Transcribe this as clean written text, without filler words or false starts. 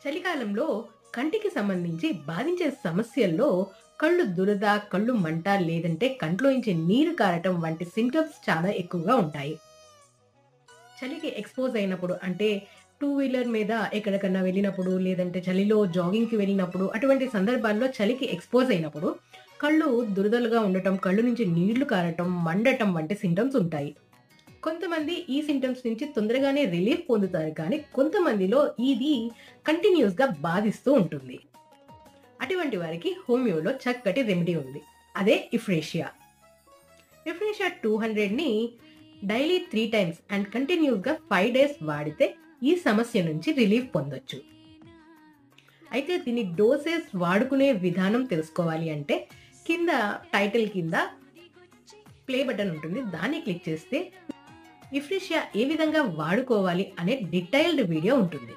చలికాలంలో కంటికి సంబంధించి బాధించే సమస్యల్లో కళ్ళు దురద, కళ్ళు మంట లేదంటే కంట్లోంచి నీరు కారటం వంటి సింప్టమ్స్ చాలా ఎక్కువగా ఉంటాయి. చలికి ఎక్స్‌పోజ్ అయినప్పుడు అంటే టూ వీలర్ మీద ఎక్కడికన్నా వెళ్ళినప్పుడు, లేదంటే చలిలో జాగింగ్‌కి వెళ్ళినప్పుడు అటువంటి సందర్భాల్లో చలికి ఎక్స్‌పోజ్ అయినప్పుడు కళ్ళు దురదలుగా ఉండటం, కళ్ళు నుంచి నీళ్లు కారటం, మండటం వంటి సింప్టమ్స్ ఉంటాయి. కొంతమంది ఈ సింప్టమ్స్ నుంచి తొందరగానే రిలీఫ్ పొందుతారు కానీ కొంతమందిలో ఇది కంటిన్యూస్‌గా బాధిస్తూ ఉంటుంది. అటువంటి వారికి హోమియోలో చక్కటి రెమెడీ ఉంది. అదే ఇఫ్రేషియా. ఇఫ్రేషియా 200ని డైలీ 3 టైమ్స్ అండ్ కంటిన్యూస్‌గా 5 డేస్ వాడితే ఈ సమస్య నుంచి రిలీఫ్ పొందొచ్చు. అయితే దీని డోసేస్ వాడుకునే విధానం తెలుసుకోవాలి అంటే కింద టైటిల్ కింద ప్లే బటన్ ఉంటుంది. దాన్ని క్లిక్ చేస్తే ఇఫ్రేషియా ఏ విధంగా వాడుకోవాలి అనే డీటెయిల్డ్ వీడియో ఉంటుంది.